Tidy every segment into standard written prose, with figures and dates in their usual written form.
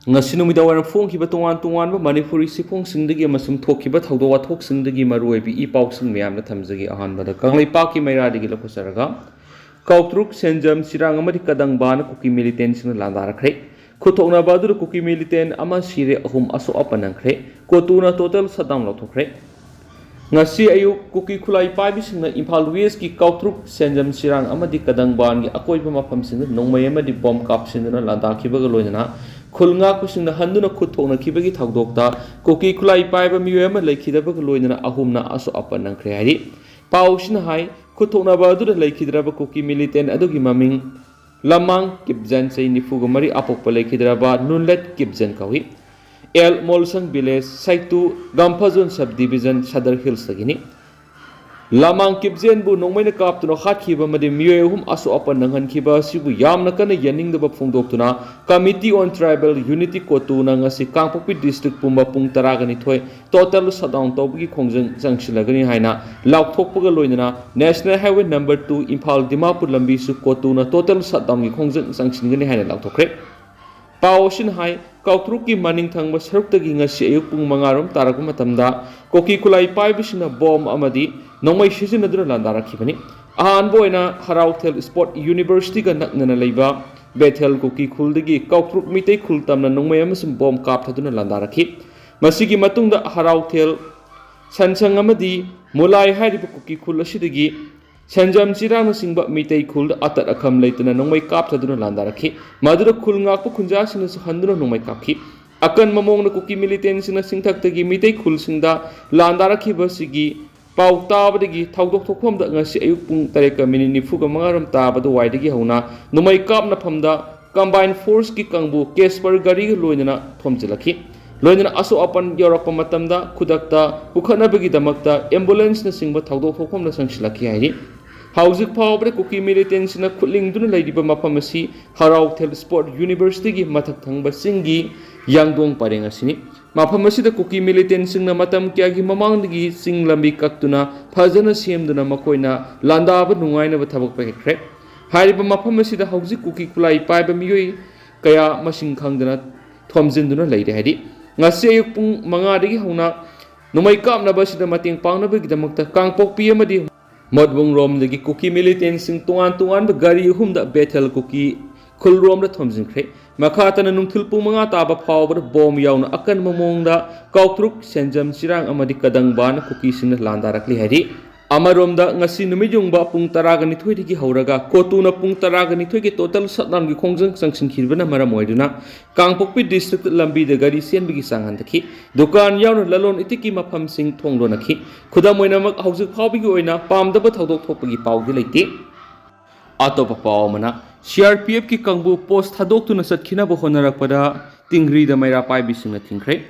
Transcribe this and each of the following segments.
ngasi numidawaram phongkiba tongan manipuri sifongsingdagi amasum thokkiba thawdo wathoksingdagi maruoibi I pausing miyamna thamjagi ahanbada kanglaipaaki mairadagi lakusaraga kautruk senjam sirang amadi kadangbana kuki militant sing landarakre khutokna badu kuki militant ama sire ahum aso apanangkre kotuna total sadam lothokre ngasi ayu kuki khulai paibi singna Imphal West ki kautruk senjam sirang amadi kadangban gi akoiba mafam singna nongmai amadi bomb kap singna landakibaga loinana khulnga kusingna handuna khuthokna kibagi thagdokta koki khulai paiba miyoema lekhidaba loinana ahumna aso apanang khre hari pausina hai khuthokna badu lekhidraba koki militant adugi maming lamang kibjan sei nifuga mari apokpa lekhidraba nunlet kibjan kawi el molsang village saitu gamphajon subdivision sadar hills tagini lamang kibjen bu nongmaina kaptuno khatkiba made miyoehum aso apan nanghan khiba sibu yamna kana yaningdaba phongdoktuna committee on tribal unity kotuna ngasi kangpokpi district pumba pung taragani thoi total shutdown tobgi khongjang jangsilagani haina laukthokpaga loinana national highway number 2 Imphal Dimapur lambi su kotuna total shutdown gi khongjang jangsilgani haina laukthokre paushin hai kautruk ki maning thangba saruktagi ngasi ayuk pung mangarom tarakpa matamda koki khulai paibisina bomb amadi nongmai sisinaduna landarakibani ahanbo oina hourakle sport university ga naknana leiba bethel koki khuldagi kautruk mitei khul tamna nongmai amasum bomb kapthaduna landarakhi masigi matungda hourakle sansang amadi mulai hairiba koki khul asidagi sanjam chirang singba mitei khul atat akham leituna nongmai kapthaduna landarakhi madura khul ngakpa khunja sina handuna nongmai kapki akan mamongna koki militant sina singthaktagi mitei khul singda landarakhiba sigi pau tabadagi thawdok thokphomda ngasi ayuk pung 3:45 tabadu waidagi hauna numai kapna phamda combined force ki kangbu Casper gari ga loinana thomjilakhi loinana aso apan yorakpa matamda khudakta pukhanabagi damakta ambulance na singba thawdok thokphomda sangsilakhi hairi hauzik phawbre koki militant sina khulingduna leidiba mafam asi hourakle sport university gi mathak thangba singi yangdong pareng asini mafam asida koki militant singna matam kya gi mamangdagi sing lambi kaktuna phajana semduna makoina landaba nungaina ba thabak pakre hariba mafam asida hauzik koki kulai paiba miyoi kaya masing khangdana thomjinduna leide hari ngasi ayuk pung 5 dagi hauna numai kapna ba sida mating pangna ba gidamakta kangpok pi amadi modbung rom dagi koki militant sing tungan ba gari humda bethel koki khulrom da thomjingkhre makhatana nungthil pung 5 taba phawba bom yauna akan mamongda kautruk senjam sirang amadi kadangban koki sing landarakli hari amaromda ngasi numijungba pung 12 digi hauraga kotuna pung 12 gi total shutdown gi khongjang sangsinkhirbana maram oiduna kangpokpi district lambi de gari senbigi sanghandaki dukan yauna lalon itiki mafam sing thongdonakhi khudamoinamak haujik phawbigi oina pamdaba thawdok thokpagi pawdi leite atopa pawmana CRPF ki kangbu post thadokuna satkhina bo honarakpada tingri da maira paibi singna thingkhre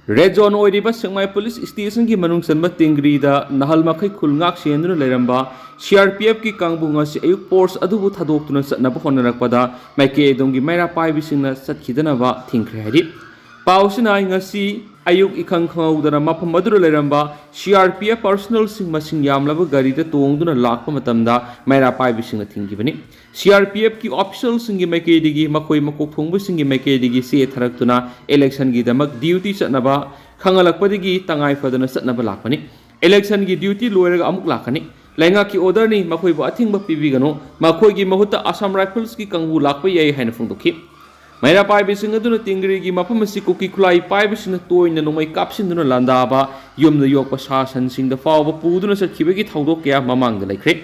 Red Zone oiriba Sengmai Police Station ki manung sanba tingri da nahal makai khulngak sienduna leiramba CRPF ki kangbu ngasi ayuk force adubu thadoktuna satnaba honarakpada maike dongi maira paibi singna satkidana ba thingkhre hari pausina ngasi ayuk ikhang khangudana mafam adura leiramba CRPF personal sing masing yamlaba gari da tongduna lakpa matamda maira paibi singna thingkibani CRPF ki official singi maike digi makoi makok thongbu singi maike digi se tharaktuna election gi damak duty satnaba khangalakpadigi tangai fadana satnaba lakpani election gi duty loiraga amuk lakani lainga ki order ni makoi ba athingba pibigano makoi gi mahutta Assam Rifles ki kangbu lakpa yai haina phongdokhi maira paibi sing aduna tingri gi mafam si koki khulai paibi sing toina nomai kapsinduna landaba yumda yokpa sa san sing da fawba puduna satkibagi thawdok kya mamang da laikre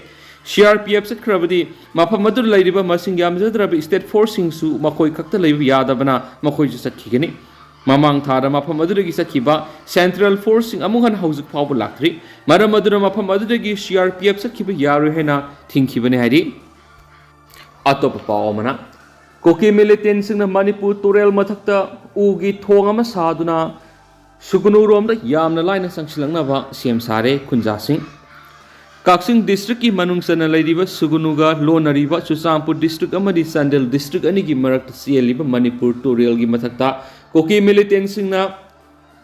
CRPF satkrabadi mafam adur lairiba masing yamjadraba state forcing su makoi khakta leiba yadabana makoi ju satkigani mamang thara mafam aduragi satkiba central forcing amuhan hauzik phawbu laktri maram adura mafam aduragi CRPF satkiba yaru hena thingkibani hari atop pawmana koki militant singna Manipur Turel mathakta ugi thongama saduna sugunu romda yamna laina sangsilangnaba sem sare khunjasing Kaksing district ki manungsana leiriba sugunuga lonariba Chusampur district amadi Sandel district anigi marakta sieliba Manipur Turel gi mathakta koki militant singna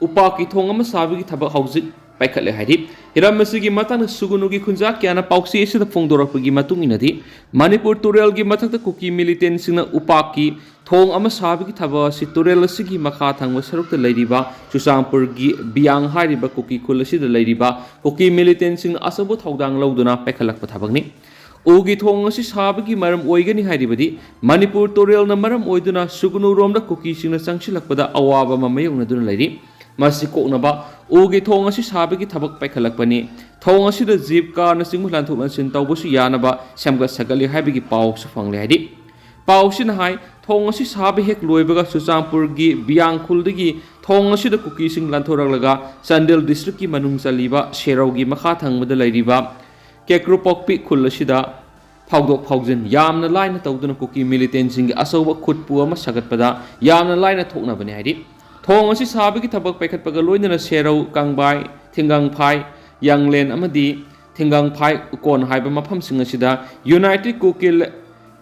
upaki thongama sabigi thaba hauzik paikhatle haidi hiram asigi matang sugunugi khunja kyana pauksi asida phongdorakpagi matung inadi Manipur Tural gi mathakta kuki militant singna upaki thong ama sabigi thaba si Tural asigi makha thangwa sarukta leiriba Chusampur gi biang hariba kuki khul asida leiriba kuki militant singna asabu thaudang lauduna paikhalakpa thabagni Ugi thong asi sabigi maram oigani haribadi Manipur Tural na maram oiduna sugunu romda kuki singna changsilakpada awaba mamayong duna leiri Masi koknaba ugi thong asi sabigi thabak paikhalakpani thong asi da jeep car na singmu lanthuk lansin tawbusu yanaba samga sagali haibigi paw su fangle hadi paw sin hai thong asi sabi hek loibaga Chusampur gi biang khuldagi thong asi da kuki sing lanthoraklaga Chandel district ki manung chaliba Serau gi makha thangmada leiriba Kekrupokpi khul asida phawdok phawjin yamna laina tawduna kuki militant sing gi asoba khutpu ama sagatpada yamna laina thokna bani hadi Thong asi sabigi thabak paikhatpaga loinana Serau Kangbai Thingang Phai Yanglen amadi Thingang Phai ukon haiba mafam sing asida United Kuki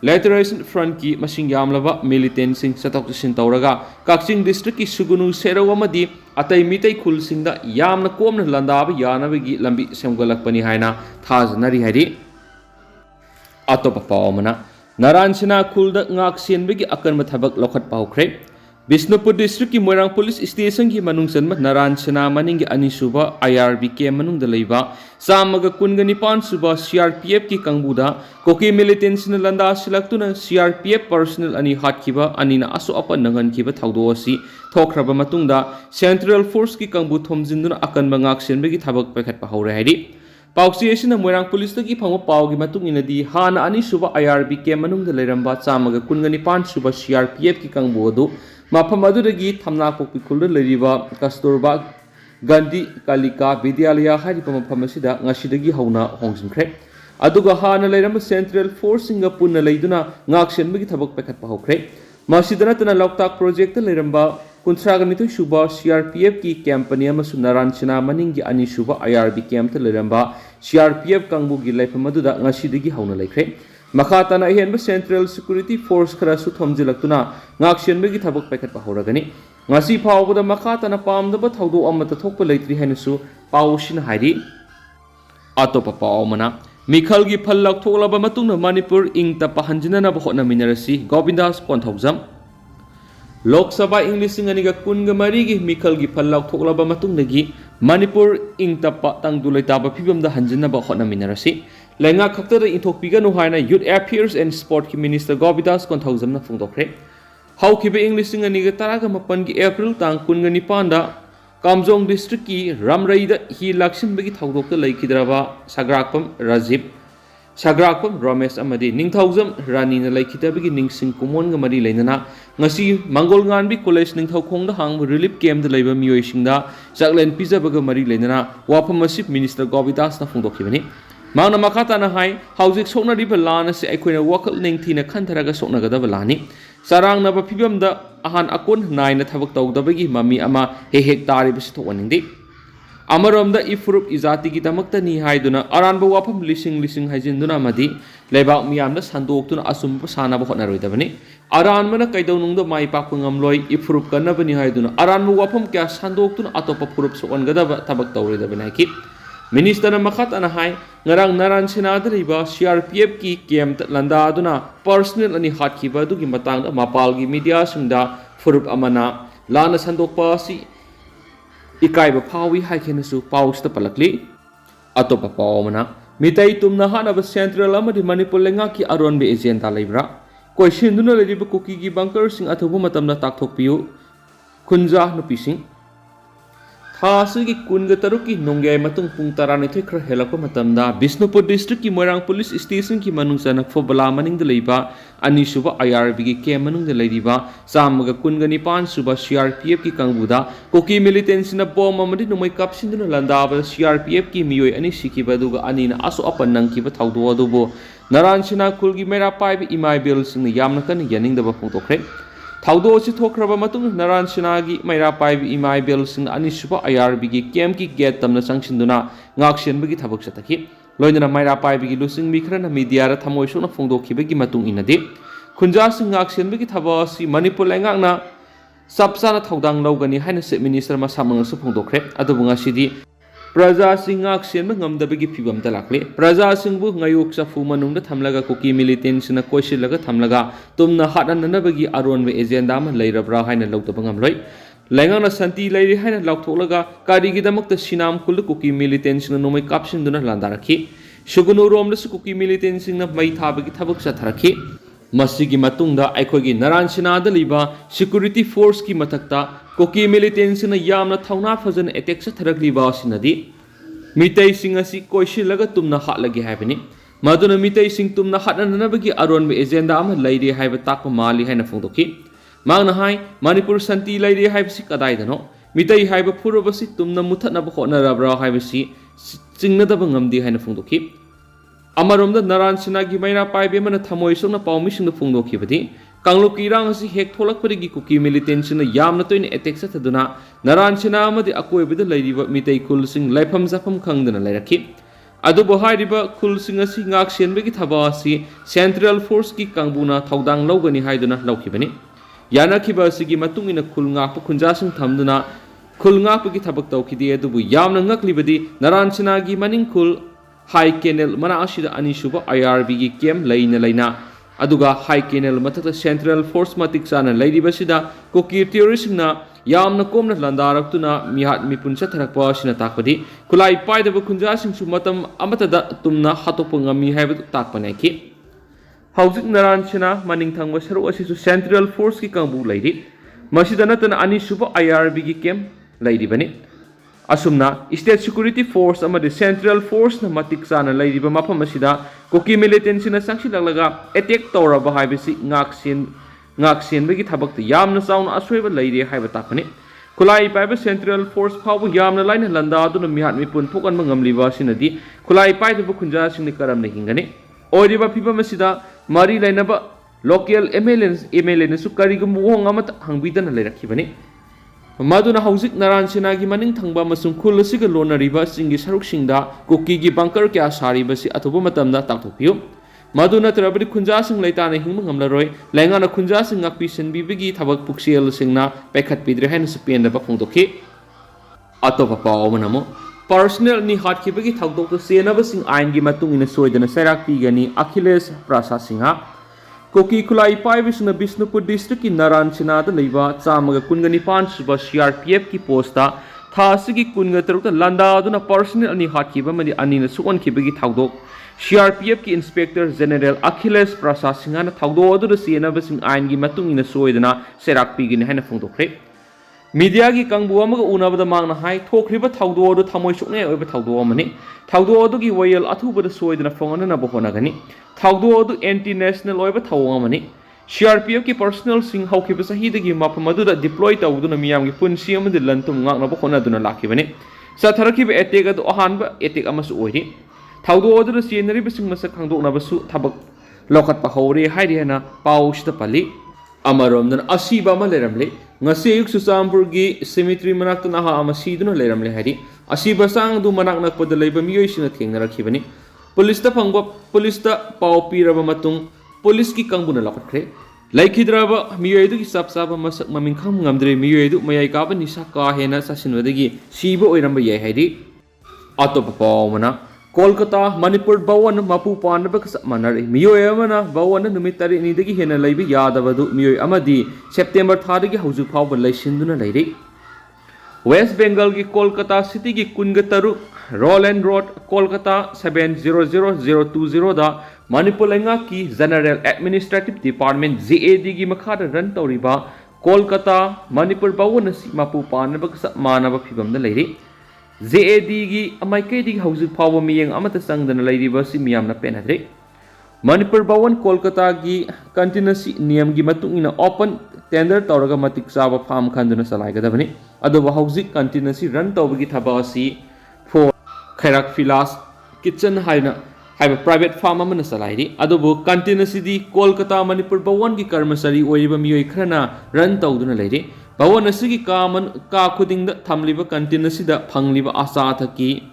Liberation Front ki masing yamlaba militant sing satok sin tawraga Kakching district ki Sugunu Serau amadi atai mitai khul singda yamna komna landaba yanabagi lambi semgalakpani haina thajanari hari atopa pawmana Naranchina khulda ngak senbegi akanma thabak lokhat pawkhre Bisnupur District ki Moirang Police Station ki manung sanma Naranchana maningi anisuba IRB ke manung dalaiba samaga kungani pan suba CRPF ki kangbuda koki militants na landa silaktuna CRPF personnel ani hatkiba anina aso apa nangan kiba thawdo asi thokraba matungda Central Force ki kangbu thomjinduna akan bangak senbegi thabak pakhat pa hore haidi Pauksi asina Moirang Police ki phangwa pawgi matung inadi hana ani suba IRB ke manung dalairamba samaga kungani pan suba CRPF ki kangbu adu Mafam adudagi thamna pokpi khulda leiriba Kasturba Gandhi Kalika Vidyalaya hariba mafam asida ngasidagi hauna hongsinkhre aduga hana leiramba Central Force singa punna leiduna ngaksenbagi thabak pakhatpa hokre masidana tana Loktak project leiramba kuntraganitoi suba CRPF ki company amasu Naranchana maningi ani suba IRB camp leiramba CRPF kangbu gi laifam aduda ngasidagi hauna leikre Makhatana ihenba Central Security Force kharasu thomjilaktuna ngaksenbegi thabak paikhatpa horagani ngasi phawbada makhatana pamdaba thawdo amata thokpa leitri hainasu pawsin hairi atopa pawmana mikhalgi phallak thoklaba matungna Manipur ingta pahanjinana bahotna minarasi Govindas Konthaujam Lok Sabha English singaniga kunga marigi mikhalgi phallak thoklaba matungdagi Manipur ingta pa tangdulai taba phibamda hanjinna bahotna minarasi Lenga khakta inthokpiganu haina Youth Affairs and Sport ki Minister Govindas Konthaujamna phongdokre haukiba English singaniga taraga mapan gi April tang kunga nipanda Kamjong district ki Ramraida hi laksinbagi thawdokta laikhidraba Sagrakpam Rajiv Sagrakpam Ramesh amadi Ningthaujam Rani na laikhitabagi ningsing kumonga mari leinana ngasi Mangol Nganbi College Ningthaukhongda hangbu relief camp da leiba miyoisingda chaklen pijabaga mari leinana wafam asip Minister Govindas na phongdokhibani Mana makatana hai haujik sokna riba lana se aikoina wakal ningthina khantaraga sokna gadaba lani sarang na ba phibamda ahan akon naina thabak tawdabagi mami ama hek tari bisi thokwaningdi amaromda ifrup izati gi damakta ni haiduna aranba wafam lising haijinduna madi leibak miyamda sandoktuna asumba sana ba honaroidabani aranmana kaidawnungda mai pakpa ngamloi ifrup kanabani haiduna aranba wafam kya sandoktuna atopa furup sokon gadaba thabak tawridabani ki Minister Makhat Anahai, Narang Naran Senadriba, CRPF ki camp Landa Aduna, personal ani Hatkiba Dugi Matang, Mapalgi Media Sunda, Furup Amana, Lana Sandopasi, Ikaiba Pawi Haikenasu, Paus the Palakli, Atopa Paumana, Mitai Tumnahana of Central Amadi Manipulengaki Aronbe Agenta Libra, Question Duna Liba Kuki bunkers in Atobumatamna Taktopiu, Kunza no Pising. Hasigi kunga taruki nongay matung pung taranitoy kra helakpa matamda Bisnupur District ki Moirang Police Station ki manung sa nakfobala maning dalayba ani suba IRB ki ke manung dalayba samaga kunga ni pan suba CRPF ki kangbuda koki militants na bom amadi numay kapsin dun landaba CRPF ki miyoy ani sikiba duga ani na aso apan nang kiba tawdo adobo Naranchana kulgi mera paibi imay bills ni yamna kan yaning daba pungtokre Thawdo si thokraba matung Naranchana gi maira paibi imai bel sing ani suba IRB gi kem ki get tamna sangchinduna ngaksen bagi thabak sataki loinana maira paibi gi lusing mi khrana media ra thamoi sona phongdokhiba gi matung inade khunja sing ngaksen bagi thaba si Manipur lengakna sabsana thaudang logani haina se minister ma samang su phongdokre adubunga sidi प्रजासिंग ngak senba ngamdabagi phibam ta lakle prajasingbu ngayok chafu manungda thamlaga kuki militants na koisilaga thamlaga tumna hadananabagi aronbe agenda ma leirabra haina lawtaba ngamloi laingana santi leiri haina lawthoklaga karigidamukta sinam kul kuki militants na nomai kapsinduna landarakhi sugunu romda su kuki militants na mai thabagi thabak satharakhi masigi matungda aikhogi naran sinada liba security force ki mathakta kuki militants na yamna thauna fajan attack satharakliba sinadi mitai sing asi koisilaga tumna hatlagi haibani maduna mitai sing tumna hatnanabagi aronbe agenda ama leiri haiba takpa mali haina phongdokhi mangna hai manipur santi leiri haibasi kadai dano mitai haiba phurobasi tumna muthatnaba khonarabra haibasi chingnadaba ngamdi haina phongdokhi amaromda naran sinagi maina paibe mana thamoi songna paumi singna phongdokhibadi Kanglo kirang asi hek tholak parigi kuki militants na yamna toin attack sa thaduna naran sina amadi akoi bida lairiba mitai khul sing laifam zafam khangdana lairakhi adu bohairiba khul sing asi ngak senbegi thaba asi central force ki kangbuna thaudang logani haiduna laukhibani yana khiba asigi matungina khul ngak khunja sing thamduna khul ngak gi thabak tawkhidi adubu yamna ngaklibadi naran sina gi maning khul high kennel mana asida ani suba IRB gi kem laina aduga high kennel mathata central force matik sana lairibasida kuki terrorist na yamna komna landaraktuna mihat mipun satharakpa sina takpadi kulai paidaba khunja singsu matam amatada tumna hatokpa ngami haiba takpanaki haujik naran sina maning thangba saru asisu central force ki kangbu lairi masida natana ani suba IRB gi kem lairibani asumna state security force amade central force na matik sana lairiba mafam asida kuki militants na sangsi laglaga attack tawraba haibasi ngak sen bagi thabak yamna sauna asweba lairi haiba takani kulai paiba central force phabu yamna laina landa aduna mihat mipun thokan mangamliba sinadi kulai paiba khunja singni karamna hingani oiriba phibam asida mari lainaba local MLA na su karigum wong amat hangbidana lairakhibani maduna haujik naran sinagi maning thangba masung khul asiga lonariba singi saruk singda kuki gi bunker kya sariba si athoba matamda takthokpiu maduna trabri khunja sing leitana hingma ngamlaroi laingana khunja sing ngakpi senbibigi thabak puksiel singna pekhat pidre hain spenda ba phongdokhi atopa paomanamo personal ni hatkibagi thagdok senaba sing ain gi matung ina soidana sarak pigani Akhilesh Prasad Singha Koki kulai paibisna Bisnupur district ki naran sinada leiba chamaga kungani pan suba CRPF ki posta thasigi kunga tarukta landa aduna personal ani hatkiba mani anina suon kibagi thagdok CRPF ki inspector general Akhilesh Prasad Singha na thagdo adu sena basing ain gi matung ina soidana serak pigini haina phongdokre media gi kangbu amaga unabada mangna hai thokriba thagdo adu thamoi sukne oiba thagdo amani thagdo adu gi wayal athubada soidana phongana na bohona gani thagdo adu anti national oiba thawamani CRPF ki personal sing haukiba sahidagi mapamadu da deploy tawduna miyam gi punsi amadi lantum ngakna bohona duna lakibani satharakiba attack adu ahanba attack amasu oiri thagdo adu senari bising masak khangdokna basu thabak lokat pa hore hairi hana paushta pali amarom asiba ma leramle ngase yuk susampur gi cemetery manak na ha asiduna leramle hari asiba sang du manak nak pada leiba miyoi sina thengna rakhibani police ta phangba police ta pau piraba matung police ki kangbuna lakhre laikhidraba miyoi du gi sapsaba masak maming kham ngamdre miyoi du mayai ka ba nisa ka hena sasinwadagi siba oiramba yai hari atop pau mana Kolkata Manipur bawan mapu panaba ka manari miyoi amana bawan numit tari ni dagi hena leibi yadabadu miyoi amadi September thadagi hauju phawba laisinduna leiri West Bengal gi Kolkata city gi kungataru Roland Road Kolkata 700020 da Manipur lenga ki General Administrative Department JAD gi makhada run tawriba Kolkata Manipur bawan si mapu panaba ka manaba phibam da leiri JAD gi amaikai di hauju phawba miyeng amata sangdana leiriba si miyamna penadre Manipur bawan Kolkata gi continuity niyam gi matungina open tender tawraga matik chaba farm khanduna salaigadabani adoba hauji continuity run tawbagi thaba si for khairak filas kitchen haina haiba private farm amana salairi adobo continuity di Kolkata Manipur bawan gi karmasari oiba miyoi khrana run tawduna leiri bawan asigi ka khuding da thamliba continuity da phangliba asa thaki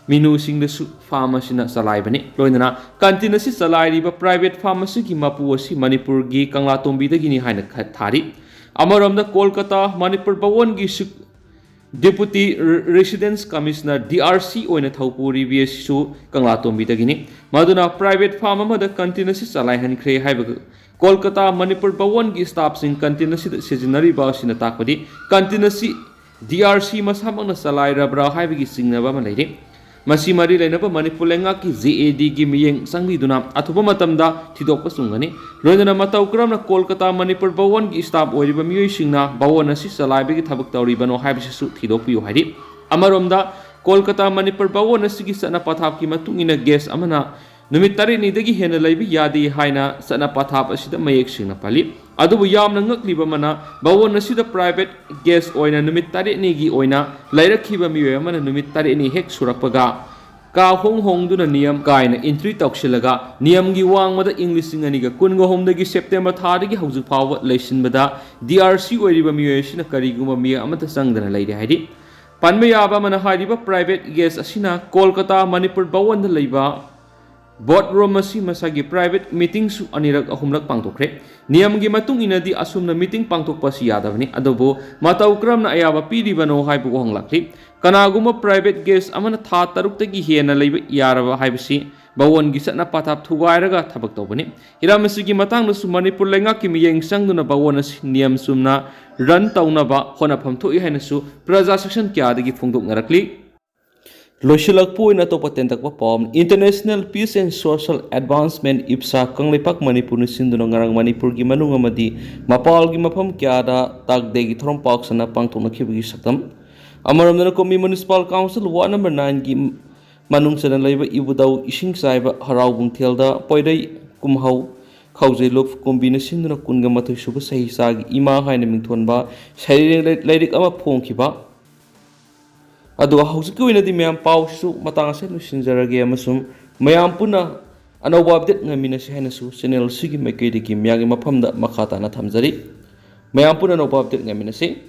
minu sing da su pharmacy na salaibani loinana continuity salairiba private pharmacy ki mapu asi Manipur gi Kangla Tombi da gini haina thari amaram da Kolkata Manipur bawan gi Deputy Residence Commissioner DRC oina thaupuri BSU Kangla Tombidagini Maduna private farm amada continuous salai hankre haibaga Kolkata Manipur Bawon gi staff sing continuous seasonary bawsina takpadi continuous DRC masamang na salai rabra haibagi singnaba malairi Masi mari lainaba Manipur lenga ki ZAD gi miyeng sangbiduna athupa matamda thidokpa sungani loinana matau kramna Kolkata Manipur Bawon gi staff oiriba miyoi singna bawon asi salaibagi thabak tawribano haibasisu thidokpiu hairi amaromda Kolkata Manipur Bawon asigi sana pathap ki matungina guest amana numit tari ni dagi hena laibi yadi haina sana pathap asida mayek singna pali adubu yamna ngakliba mana bawon asida private guest oina numit tari ni gi oina lairakhiba miyoi amana numit tari ni hek surakpaga ka hong hong duna niyam kaina entry tawksilaga niyam gi wangmada english singaniga kungo homdagi september thadagi hauju phawa leisinbada DRC oiriba miyoi sina kariguma miya amata sangdana laide haidi panme yaba mana haidiba private guest asina Kolkata Manipur Bawon da leiba boardroom masi masagi private meeting su anirak ahumrak pangtokre niyam gi matung inadi asumna meeting pangtokpa si yadabani adobo matau kramna ayaba piribano haibu honglakli kanaguma private guest amana tha taruktagi hena leiba yaraba haibasi bawon gi satna pathap thugairaga thabak tawbani hiramasi gi matang nasu Manipur lenga ki miyeng sangduna bawon asi niyam sumna run tawnaba honafam thoi hainasu praja section kyadagi phongdok ngarakli Loisilakpu in atopa tentakpa pom International Peace and Social Advancement IPSA Kangleipak Manipur ni sinduna ngarang Manipur gi manung amadi mapal gi mafam kyada tagdegi thorompak sana pangthokna khibagi saktam amaramdana komi municipal council ward number 9 gi manung sana leiba ibudau ising saiba haraubung thelda poidai kumhau khaujelok combination duna kunga mathoi suba sahi sagi ima haina mingthonba saireng leirik ama phongkhiba Adu hausikku inadi mayam pausu matang ase lusinjarage amasum mayam puna anauba update ngamina se hainasu channel sigi maikaidiki myagi mafamda makhata na thamjari mayam puna anauba update ngamina se